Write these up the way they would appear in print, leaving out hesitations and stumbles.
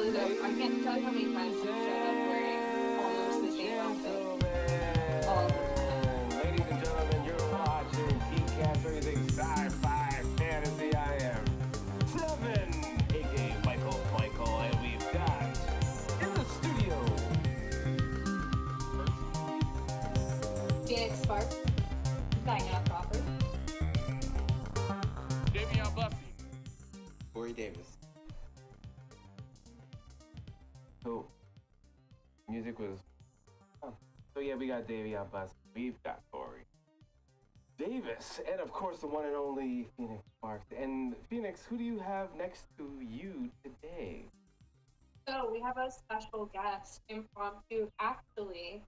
I can't tell you how many times I've showed up wearing almost the same outfit all the time. Ladies and gentlemen, you're watching GEEKCASTER, everything sci-fi fantasy. I am Seven, aka Michael, and we've got in the studio Phoenix Spark, Diana Crawford. Dayveonne Bussey. Corey Davis. So music was so yeah, we got Dayveonne Bussey, we've got Corey Davis, and of course the one and only Phoenix Sparks. And Phoenix, who do you have next to you today? So we have a special guest, impromptu. Actually,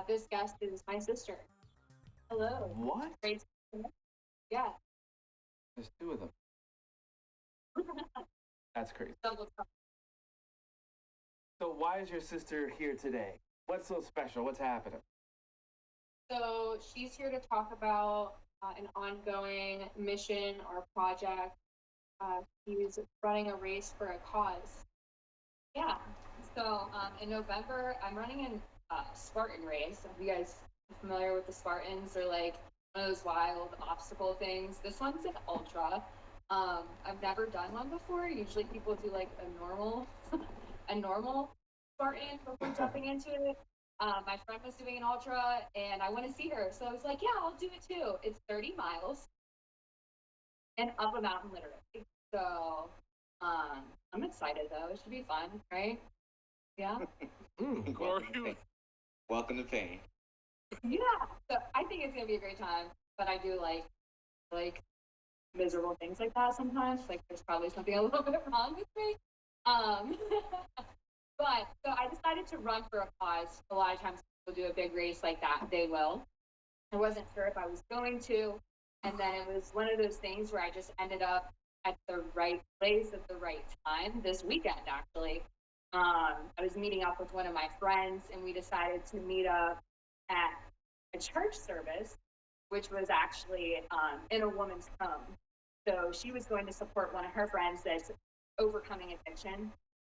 this guest is my sister. Hello. What? Great. Yeah. There's two of them. That's crazy. Double trouble. So why is your sister here today? What's so special? What's happening? So she's here to talk about an ongoing mission or project. She's running a race for a cause. Yeah. So in November, I'm running a Spartan race. Are you guys familiar with the Spartans? They're like one of those wild obstacle things. This one's an ultra. I've never done one before. Usually people do like a normal Spartan before jumping into it. My friend was doing an ultra and I want to see her. So I was like, yeah, I'll do it too. It's 30 miles and up a mountain literally. So I'm excited though. It should be fun, right? Yeah. Welcome to pain. Yeah. So I think it's gonna be a great time. But I do like miserable things like that sometimes. Like there's probably something a little bit wrong with me. But so I decided to run for a cause. A lot of times people do a big race like that. They will. I wasn't sure if I was going to. And then it was one of those things where I just ended up at the right place at the right time this weekend, actually. I was meeting up with one of my friends and we decided to meet up at a church service, which was actually in a woman's home. So she was going to support one of her friends that's overcoming addiction.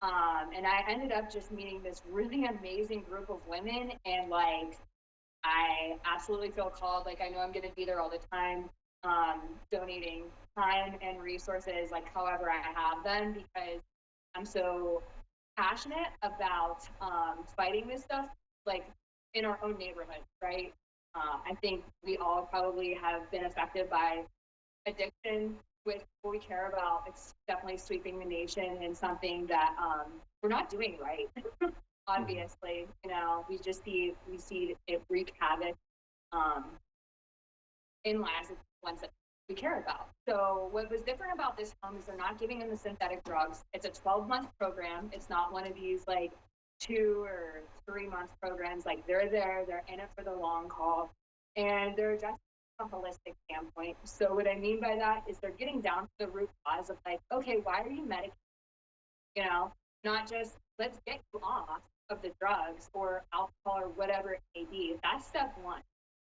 And I ended up just meeting this really amazing group of women, and like I absolutely feel called. Like I know I'm going to be there all the time, donating time and resources, like however I have them, because I'm so passionate about fighting this stuff, like in our own neighborhood, right? I think we all probably have been affected by addiction with what we care about. It's definitely sweeping the nation and something that we're not doing right. Obviously, you know, we see it wreak havoc in lives of ones that we care about. So what was different about this home is they're not giving them the synthetic drugs. It's a 12-month program. It's not one of these like 2 or 3 month programs. Like they're in it for the long haul, and they're just a holistic standpoint. So what I mean by that is they're getting down to the root cause of like, okay, why are you medicating? You know, not just let's get you off of the drugs or alcohol or whatever it may be. That's step one.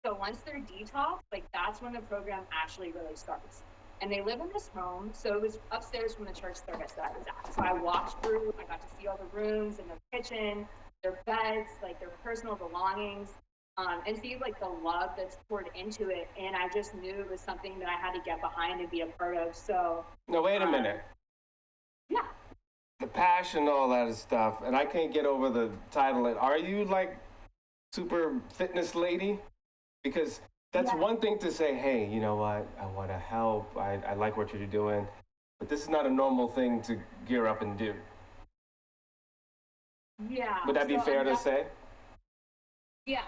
So once they're detoxed, like that's when the program actually really starts. And they live in this home, so it was upstairs from the church service that I was at. So I walked through, I got to see all the rooms and their kitchen, their beds, like their personal belongings, and see like the love that's poured into it. And I just knew it was something that I had to get behind and be a part of. So No, wait a minute. yeah. The passion, all that stuff, and I can't get over the title. Are you like super fitness lady? Because that's one thing to say, hey, you know what, I want to help, I like what you're doing, but this is not a normal thing to gear up and do. Yeah. Would that be fair to say? Yeah,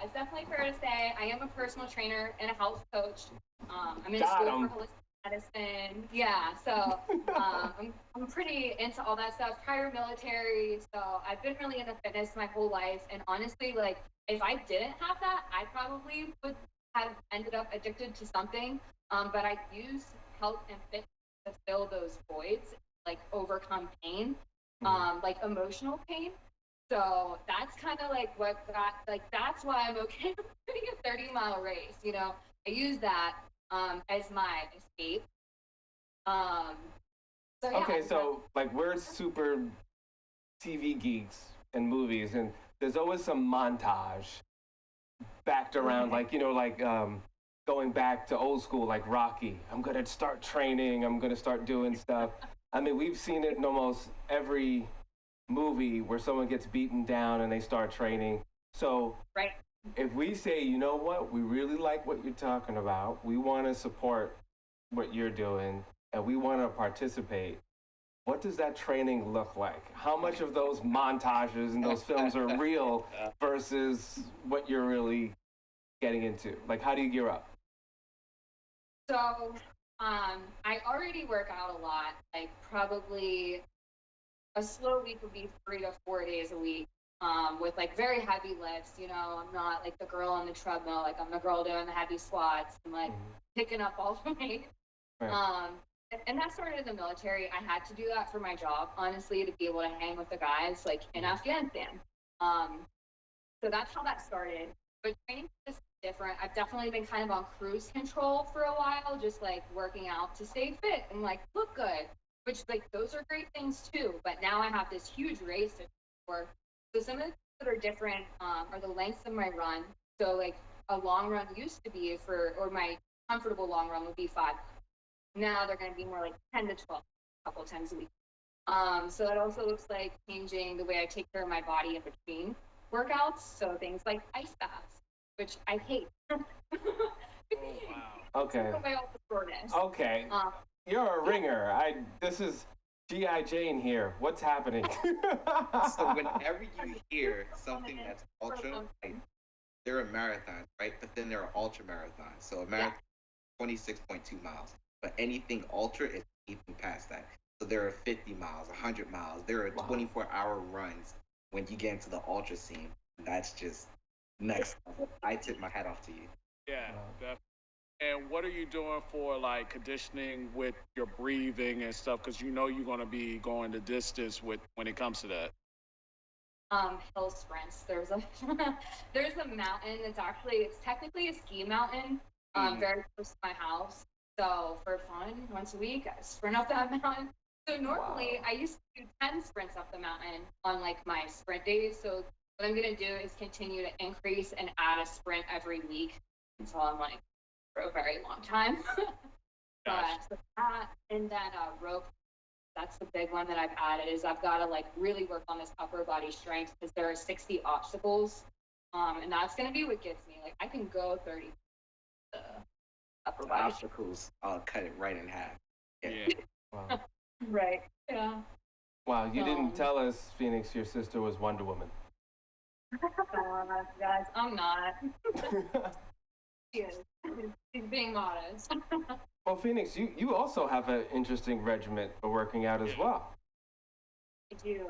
it's definitely fair to say. I am a personal trainer and a health coach. I'm in Got school 'em. for holistic medicine. Yeah, so I'm pretty into all that stuff. Prior military, so I've been really into fitness my whole life. And honestly, like if I didn't have that, I probably would have ended up addicted to something. But I use health and fitness to fill those voids, like overcome pain, like emotional pain. So that's kind of like what got, like, that's why I'm okay with doing a 30-mile race. You know, I use that as my escape. So yeah. Okay, so like we're super TV geeks and movies, and there's always some montage backed around, like going back to old school, like Rocky. I'm gonna start training. I'm gonna start doing stuff. I mean, we've seen it in almost every movie where someone gets beaten down and they start training. So Right. if we say, you know what, we really like what you're talking about, we want to support what you're doing, and we want to participate, what does that training look like? How much of those montages and those films are real versus what you're really getting into? Like, how do you gear up? So, I already work out a lot. Like probably a slow week would be 3 to 4 days a week. With like very heavy lifts. I'm not like the girl on the treadmill. Like I'm the girl doing the heavy squats and like picking up all the weight. Right. And that started in the military. I had to do that for my job, honestly, to be able to hang with the guys like in Afghanistan. So that's how that started. But training is different. I've definitely been kind of on cruise control for a while, just like working out to stay fit and like look good, which like those are great things too. But now I have this huge race to for. So some of the things that are different are the lengths of my run. So like a long run used to be or my comfortable long run would be 5. Now they're going to be more like 10 to 12 a couple of times a week. So it also looks like changing the way I take care of my body in between workouts. So things like ice baths, which I hate. Oh, wow. Okay. Away all the soreness. Okay. You're a ringer. This is G.I. Jane here. What's happening? So whenever you hear something that's ultra, like, there are marathons, right? But then there are ultra marathons. So a marathon, 26.2 miles. But anything ultra is anything past that. So there are 50 miles, 100 miles. There are 24-hour runs when you get into the ultra scene. That's just next level. I tip my hat off to you. Yeah, definitely. And what are you doing for like conditioning with your breathing and stuff? Because you're going to be going the distance when it comes to that. Hill sprints. There's a there's a mountain it's technically a ski mountain, very close to my house. So for fun, once a week, I sprint up that mountain. So normally I used to do 10 sprints up the mountain on like my sprint days. So what I'm gonna do is continue to increase and add a sprint every week until I'm like for a very long time. Gotcha. So that and then rope. That's the big one that I've added is I've got to like really work on this upper body strength because there are 60 obstacles, and that's gonna be what gets me. Like I can go 30 upper The body. obstacles, I'll cut it right in half. Yeah. Wow. Right. Yeah. Wow, you didn't tell us, Phoenix, your sister was Wonder Woman. Guys, I'm not. She is. She's being modest. Well, Phoenix, you also have an interesting regimen for working out as well. I do.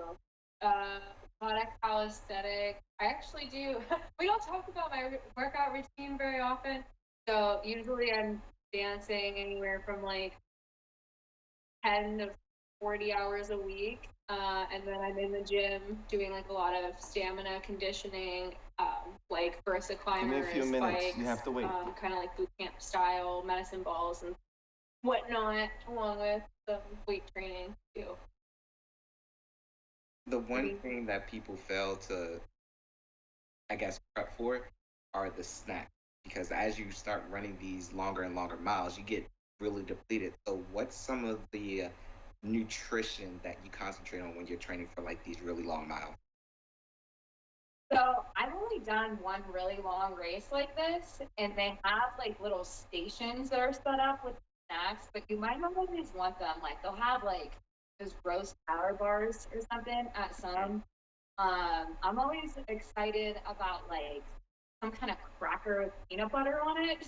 Product calisthenic. I actually do. We don't talk about my workout routine very often. So usually I'm dancing anywhere from like 10 to 40 hours a week. And then I'm in the gym doing like a lot of stamina conditioning, like Versa Give me a climbers, few minutes. bikes, You have to wait. kind of like boot camp style, medicine balls and whatnot, along with some weight training too. The one thing that people fail to, I guess, prep for are the snacks. Because as you start running these longer and longer miles, you get really depleted. So what's some of the nutrition that you concentrate on when you're training for like these really long miles? So I've only done one really long race like this, and they have like little stations that are set up with snacks, but you might not always want them. Like they'll have like those roast power bars or something at some. I'm always excited about like some kind of cracker with peanut butter on it.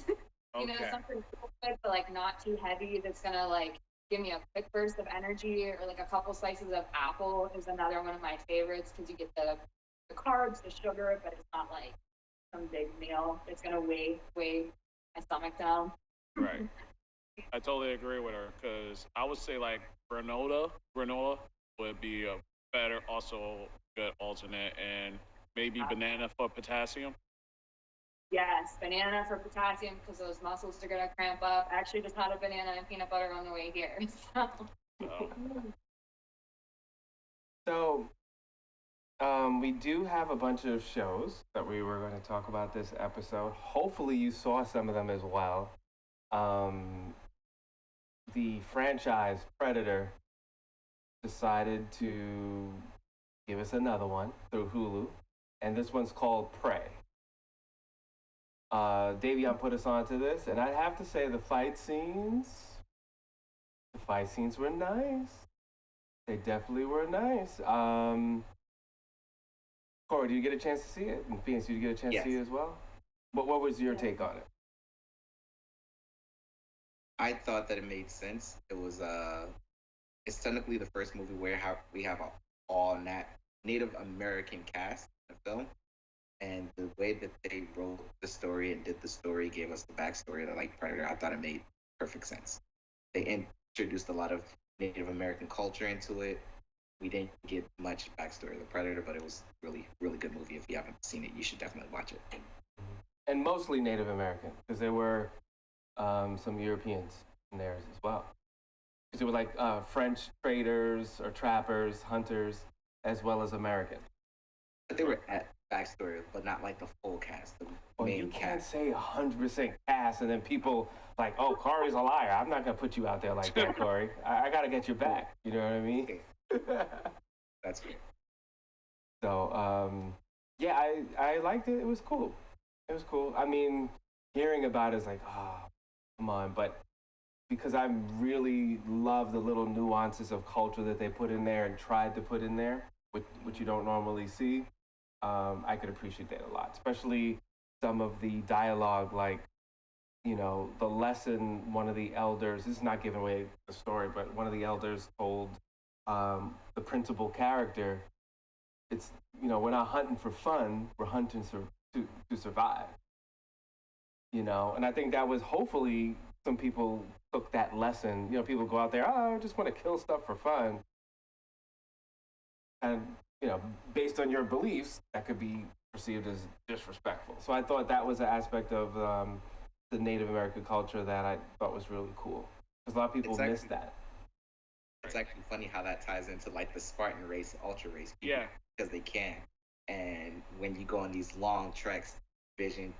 Okay. Something real quick, but like not too heavy that's gonna like give me a quick burst of energy, or like a couple slices of apple is another one of my favorites because you get the carbs, the sugar, but it's not like some big meal. It's gonna weigh my stomach down. Right. I totally agree with her because I would say like granola would be a better, also good alternate, and maybe banana for potassium. Yes, banana for potassium because those muscles are gonna cramp up. I actually just had a banana and peanut butter on the way here. So. So, So We do have a bunch of shows that we were going to talk about this episode. Hopefully, you saw some of them as well. Um, the franchise Predator decided to give us another one through Hulu, and this one's called Prey. Davion put us onto this, and I'd have to say the fight scenes were nice. They definitely were nice. Corey, did you get a chance to see it? And Phoenix, did you get a chance to Yes. see it as well? What was your take on it? I thought that it made sense. It was it's technically the first movie where we have a all Native American cast in the film, and the way that they wrote the story and did the story gave us the backstory that like Predator. I thought it made perfect sense. They introduced a lot of Native American culture into it. We didn't get much backstory of the Predator, but it was really, really good movie. If you haven't seen it, you should definitely watch it. And mostly Native American, because there were some Europeans in there as well. Because it was like French traders or trappers, hunters, as well as American. But they were at backstory, but not like the full cast, the Well, main you can't cast. say 100% cast and then people like, oh, Corey's a liar. I'm not gonna put you out there like that, Corey. I gotta get your back. You know what I mean? Okay, that's good. So, yeah, I liked it. It was cool. It was cool. I mean, hearing about it is like, oh, come on. But because I really love the little nuances of culture that they put in there and tried to put in there, which you don't normally see, I could appreciate that a lot. Especially some of the dialogue, like, the lesson one of the elders, this is not giving away the story, but one of the elders told the principal character, it's, we're not hunting for fun, we're hunting to survive. And I think that was hopefully some people took that lesson. People go out there, oh, I just want to kill stuff for fun. And, based on your beliefs, that could be perceived as disrespectful. So I thought that was an aspect of the Native American culture that I thought was really cool. Because a lot of people It's miss actually that. it's actually funny how that ties into like the Spartan race, ultra race people, Yeah. because they can. And when you go on these long treks, vision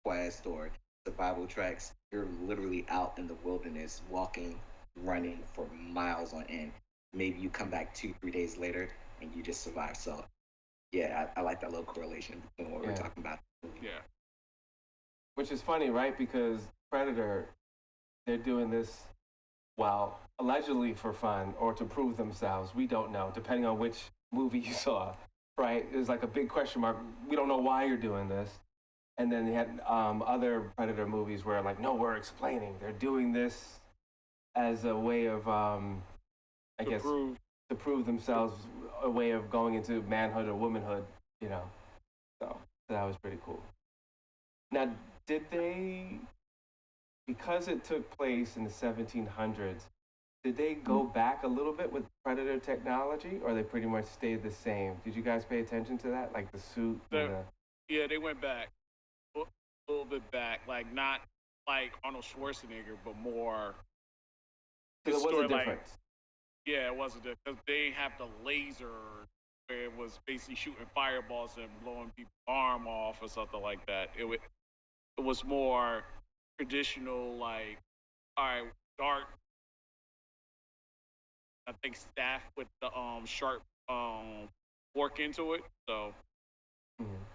quest or survival treks, you're literally out in the wilderness, walking, running for miles on end. Maybe you come back 2, 3 days later and you just survive. So yeah, I like that little correlation between what we're Yeah. talking about. Yeah. Which is funny, right? Because Predator, they're doing this, well, allegedly for fun or to prove themselves. We don't know, depending on which movie you saw, right? There's like a big question mark. We don't know why you're doing this. And then they had other Predator movies where, like, no, we're explaining. They're doing this as a way of, I To guess, prove. to prove themselves, a way of going into manhood or womanhood, you know. So that was pretty cool. Now, did they, because it took place in the 1700s, did they go back a little bit with Predator technology, or they pretty much stayed the same? Did you guys pay attention to that, like the suit and The, the? yeah, they went back a little bit back, like not like Arnold Schwarzenegger, but more the Because it was a story. Like, difference. yeah, it wasn't because they didn't have the laser where it was basically shooting fireballs and blowing people's arm off or something like that. It was more traditional, like, all right, dark, I think staff with the sharp fork into it. So Mhm.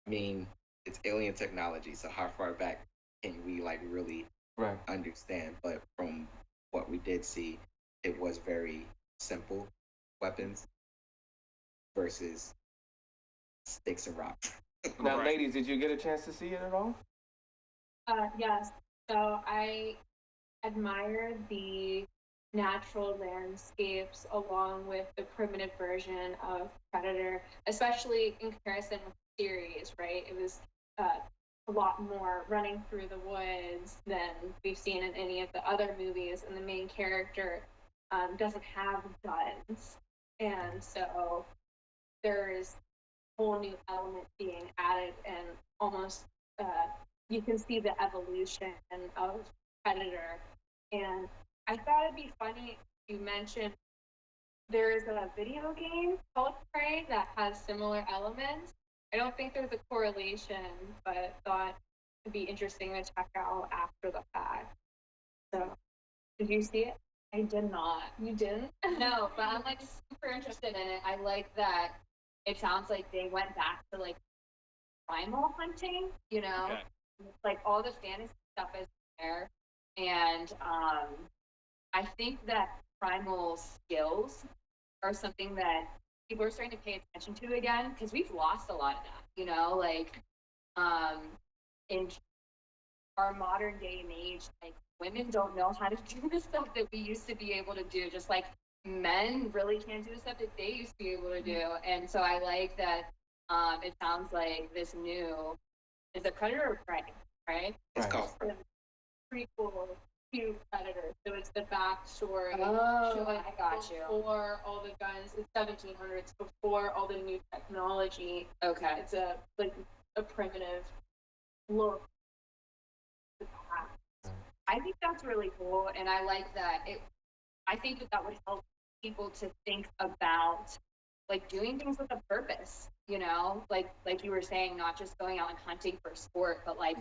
I mean, it's alien technology, so how far back can we like really Right. understand? But from what we did see, it was very simple weapons versus sticks and rocks. Now, right. ladies, did you get a chance to see it at all? Yes. So I admire the natural landscapes along with the primitive version of Predator, especially in comparison with the series, right? It was a lot more running through the woods than we've seen in any of the other movies, and the main character doesn't have guns. And so there's a whole new element being added, and almost you can see the evolution of Predator. And I thought it'd be funny you mentioned there's a video game called Prey that has similar elements. I don't think there's a correlation, but thought it'd be interesting to check out after the fact. So, did you see it? I did not. You didn't? No, but I'm like super interested in it. I like that it sounds like they went back to like primal hunting, you know? Okay. Like all the fantasy stuff is there. And I think that primal skills are something that people are starting to pay attention to again because we've lost a lot of that, you know, like in our modern day and age, like women don't know how to do the stuff that we used to be able to do, just like men really can't do the stuff that they used to be able to do. And so I like that it sounds like this new is a predator or prey, right? It's Right. called Prequel to Predator. So it's the backstory. Oh, showing I got you. Before all the guns, it's 1700s, before all the new technology. Okay. It's a primitive look. I think that's really cool, and I like that. I think that that would help people to think about like doing things with a purpose. You know, like you were saying, not just going out and hunting for sport, but like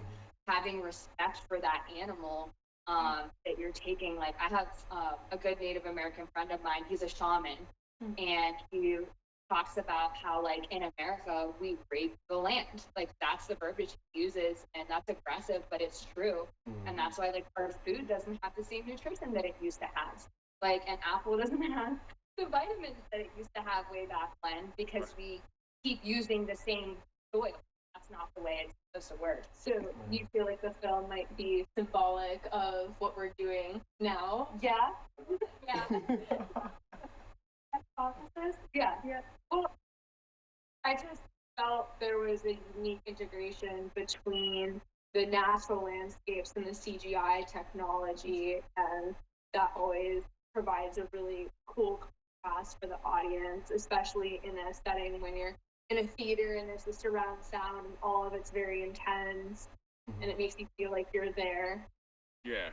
having respect for that animal that you're taking. Like I have a good Native American friend of mine. He's a shaman, and he talks about how like in America we rape the land. Like that's the verbiage he uses, and that's aggressive, but it's true. And that's why like our food doesn't have the same nutrition that it used to have. Like an apple doesn't have the vitamins that it used to have way back when because we keep using the same soil. That's not the way it's supposed to work. So you feel like the film might be symbolic of what we're doing now? Yeah. Yeah. Hypothesis? Yeah. Well, I just felt there was a unique integration between the natural landscapes and the CGI technology, and that always provides a really cool contrast for the audience, especially in a setting when you're in a theater and there's the surround sound and all of it's very intense, and it makes you feel like you're there. Yeah.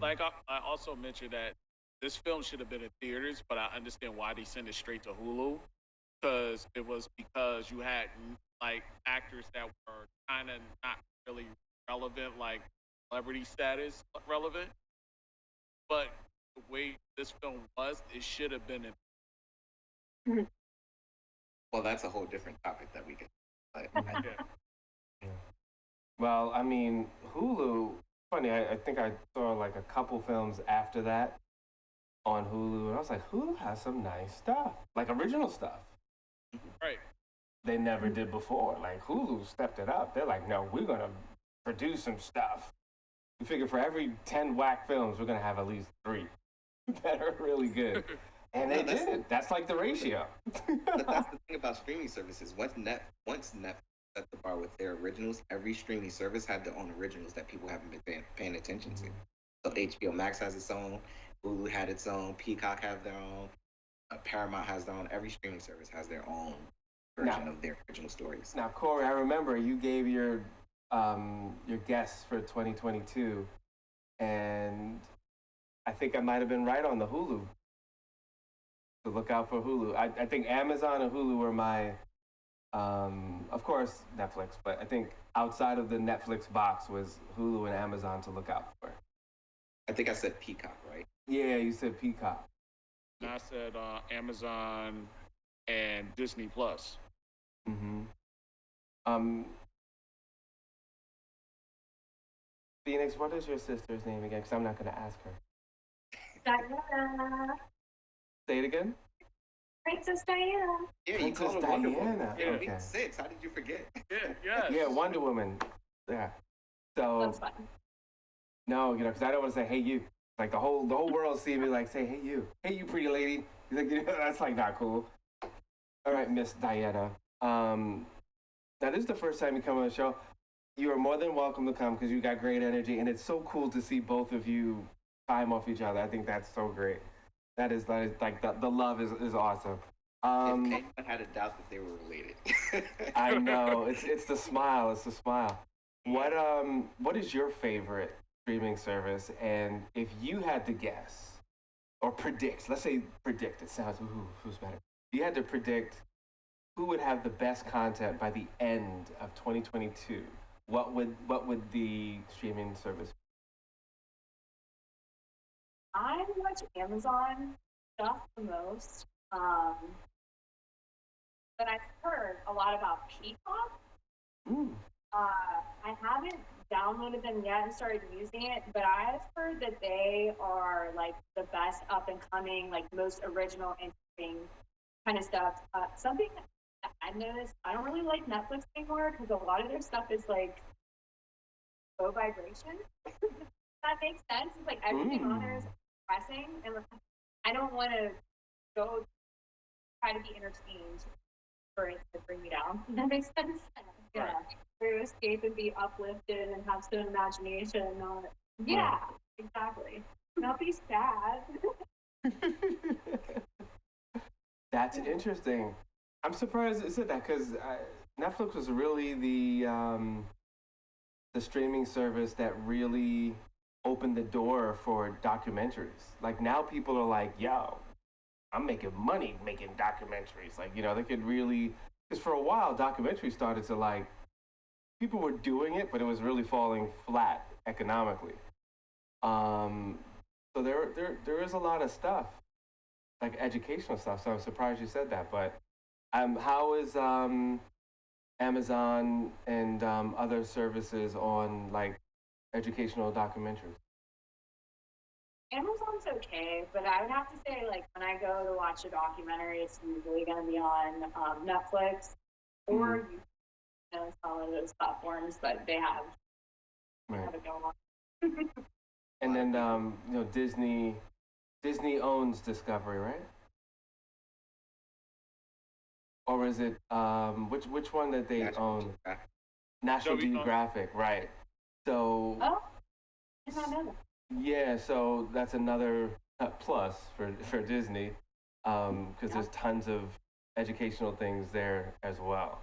Like I also mentioned that this film should have been in theaters, but I understand why they sent it straight to Hulu, because you had like actors that were kind of not really relevant, like celebrity status relevant. But the way this film was, it should have been in. well, that's a whole different topic that we can. But Yeah. Well, I mean, Hulu, funny, I think I saw like a couple films after that on Hulu, and I was like, Hulu has some nice stuff, like original stuff. Right. They never did before. Like Hulu stepped it up. They're like, no, we're gonna produce some stuff. We figure for every 10 whack films, we're gonna have at least 3 that are really good. And they did. That's like the ratio. but that's the thing about streaming services. Once Netflix set the bar with their originals, every streaming service had their own originals that people haven't been paying attention to. So HBO Max has its own, Hulu had its own, Peacock has their own, Paramount has their own. Every streaming service has their own version of their original stories. Now, Corey, I remember you gave your guess for 2022, and I think I might have been right on the Hulu. So look out for Hulu. I think Amazon and Hulu were my, of course, Netflix, but I think outside of the Netflix box was Hulu and Amazon to look out for. I think I said Peacock, right? Yeah, you said Peacock. And I said Amazon and Disney Plus. Phoenix, what is your sister's name again? Because I'm not going to ask her. Diana. Say it again? Princess Diana. Yeah, you Princess called her Wonder Woman. Diana. Yeah, Okay. 6. How did you forget? Yeah. Yes. Yeah, Wonder Woman. Yeah. So That's fun. no, because I don't want to say, hey, you. Like the whole world see me like say, hey, you pretty lady. He's like, that's like not cool. All right, Miss Diana. Now this is the first time you come on the show. You are more than welcome to come because you got great energy, and it's so cool to see both of you time off each other. I think that's so great. That is like the love is awesome. If anyone had a doubt that they were related. I know it's the smile. It's the smile. What is your favorite streaming service? And if you had to guess, or predict. Let's say predict. It sounds who's better. You had to predict who would have the best content by the end of 2022. What would the streaming service? I watch Amazon stuff the most. But I've heard a lot about Peacock. Mm. I haven't downloaded them yet and started using it, but I've heard that they are like the best up and coming, like most original, interesting kind of stuff. Something that I noticed, I don't really like Netflix anymore because a lot of their stuff is like low vibration. That makes sense. It's like everything on there is depressing, and I don't want to go try to be entertained for it to bring me down. Does that make sense? Yeah. Right. To escape and be uplifted and have some imagination. Not, yeah, exactly. Not be sad. That's interesting. I'm surprised it said that because Netflix was really the streaming service that really opened the door for documentaries. Like now people are like, yo, I'm making money making documentaries. Like, they could really, because for a while documentaries started to like, people were doing it, but it was really falling flat economically. So there is a lot of stuff, like educational stuff. So I'm surprised you said that. But how is Amazon and other services on like educational documentaries? Amazon's okay, but I would have to say, like, when I go to watch a documentary, it's usually going to be on Netflix or some of those platforms, but they have it going on. And then Disney owns Discovery, right? Or is it which one that they own? National Geographic, right? So Oh, I did not know that. yeah, so that's another plus for Disney because there's tons of educational things there as well.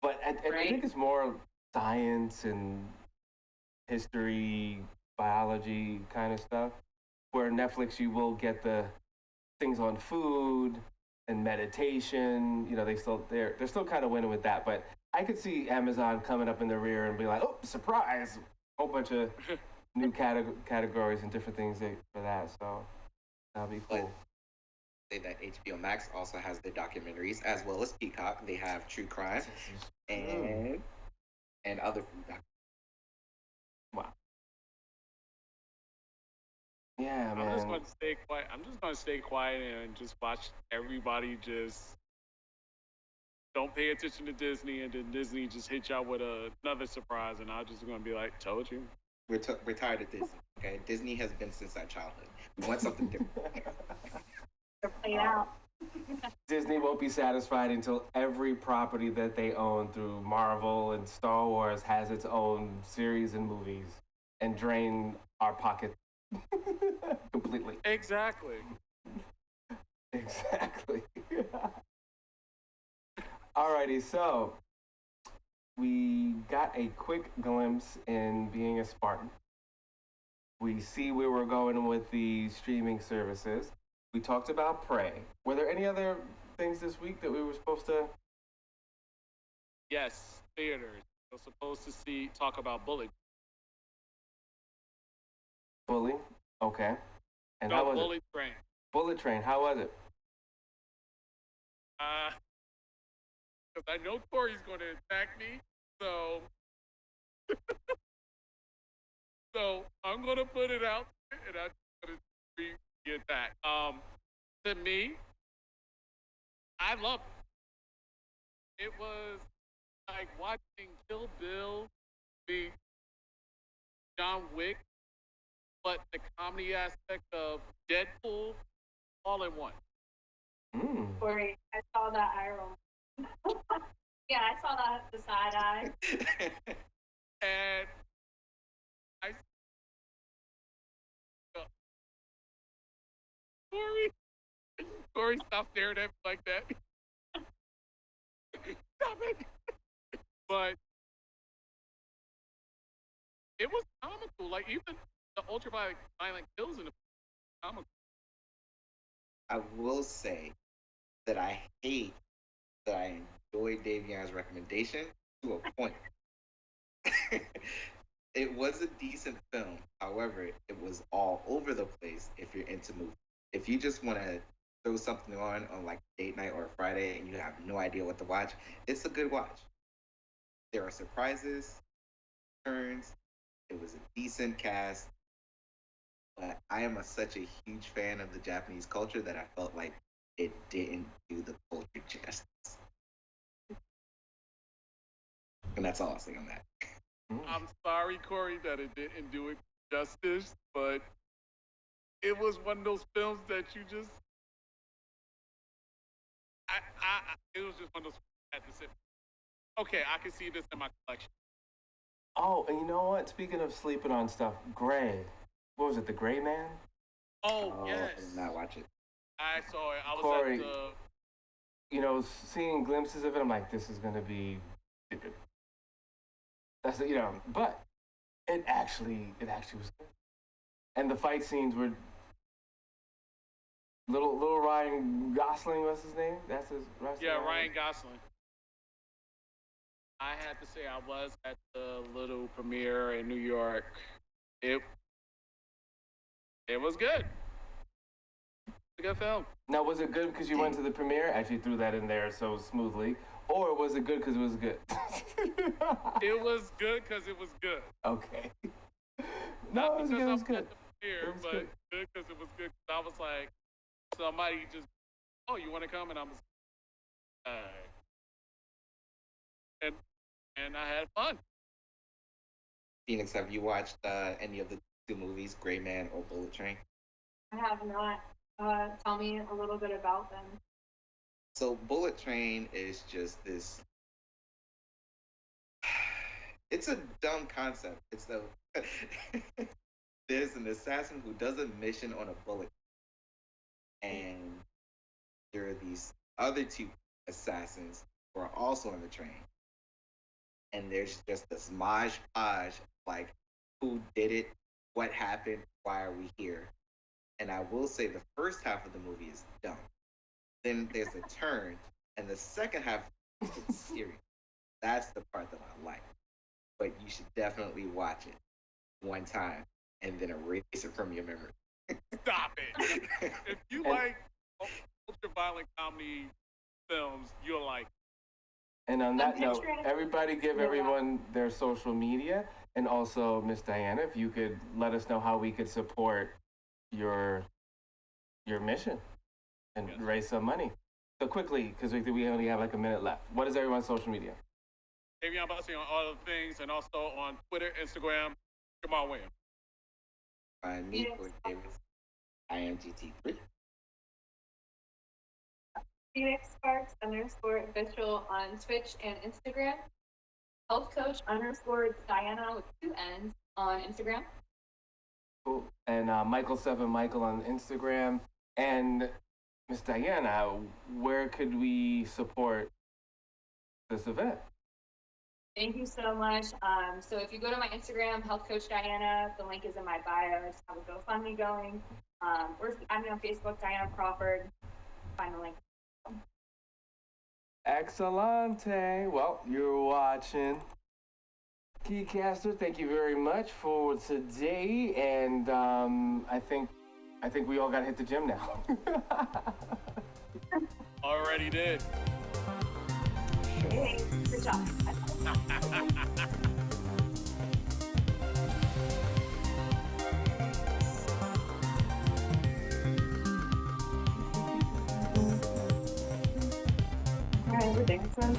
But I think it's more science and history, biology kind of stuff. Where Netflix, you will get the things on food and meditation. They're still kind of winning with that. But I could see Amazon coming up in the rear and be like, oh, surprise, whole bunch of new categories and different things for that. So that'll be cool. Say that HBO Max also has the documentaries as well as Peacock. They have true crime and other food documentaries. Wow. Yeah, man. I'm just going to stay quiet. I'm just going to stay quiet and just watch everybody just don't pay attention to Disney, and then Disney just hit y'all with another surprise, and I'm just going to be like, told you. We're tired of Disney. Okay, Disney has been since our childhood. We want something different. Disney won't be satisfied until every property that they own through Marvel and Star Wars has its own series and movies and drain our pocket completely. Exactly. Alrighty, so we got a quick glimpse in being a Spartan. We see where we're going with the streaming services. We talked about Prey. Were there any other things this week that we were supposed to? Yes, theaters. We're supposed to talk about Bullet. Bully? Okay. And No, how was Bullet it? Train. Bullet Train, how was it? Because I know Corey's going to attack me, so so I'm going to put it out there, and I'm going to be attacked. To me, I loved it. It was like watching Kill Bill be John Wick, but the comedy aspect of Deadpool all in one. Corey, I saw that eye roll. Yeah, I saw that the side eye. And I Corey, stop staring at me like that. Stop it. But it was comical. Like even the ultra violent kills in the comical. I will say that I hate that I enjoyed Davian's recommendation to a point. It was a decent film. However, it was all over the place if you're into movies. If you just want to throw something on like date night or a Friday and you have no idea what to watch, it's a good watch. There are surprises, turns. It was a decent cast. But I am such a huge fan of the Japanese culture that I felt like it didn't do the culture justice. And that's all I'll say on that. I'm sorry, Corey, that it didn't do it justice, but it was one of those films that you just, it was just one of those I had to say, okay, I can see this in my collection. Oh, and you know what? Speaking of sleeping on stuff, Gray. What was it, The Gray Man? Oh, yes. I did not watch it. I saw it. I was Corey, at the. You know, seeing glimpses of it, I'm like, this is gonna be stupid. That's you know, but it actually was good. And the fight scenes were little Ryan Gosling, what's his name? That's his Yeah, Ryan Gosling. I had to say I was at the little premiere in New York. It was good. It's a good film. Now, was it good because you went to the premiere? Actually, threw that in there so smoothly, or was it good because it was good? It was good because it was good. Okay. Not No, it was because good. It I was was good. at the premiere, but good because it was good. 'Cause I was like, somebody just, oh, you want to come? And I was, and I had fun. Phoenix, have you watched any of the two movies, Gray Man or Bullet Train? I have not. Tell me a little bit about them. So Bullet Train is just this. It's a dumb concept. It's the there's an assassin who does a mission on a bullet, and there are these other two assassins who are also on the train, and there's just this maj podge like who did it, what happened, why are we here? And I will say the first half of the movie is dumb. Then there's a turn, and the second half is serious. That's the part that I like. But you should definitely watch it one time and then erase it from your memory. Stop it. If you like ultra violent comedy films, you'll like. And on that note, picturing- everybody give everyone their social media, and also Miss Diana, if you could let us know how we could support your mission and raise some money. So quickly, because we only have like a minute left. What is everyone's social media? Dayveonne Bussey on all the things, and also on Twitter, Instagram, Jamal Williams. Find me for Davis. I am GT3. Phoenix Sparks _official on Twitch and Instagram. Health coach _Diana with 2 N's on Instagram. Cool. And Michael7Michael on Instagram. And Miss Diana, where could we support this event? Thank you so much. So if you go to my Instagram, Health Coach Diana, the link is in my bio. I just have a GoFundMe going. Or I'm on Facebook, Diana Crawford. Find the link. Excellente. Well, you're watching GEEKCASTER. Thank you very much for today. And I think we all got to hit the gym now. Already did. Hey, good job. All right, we're dancing.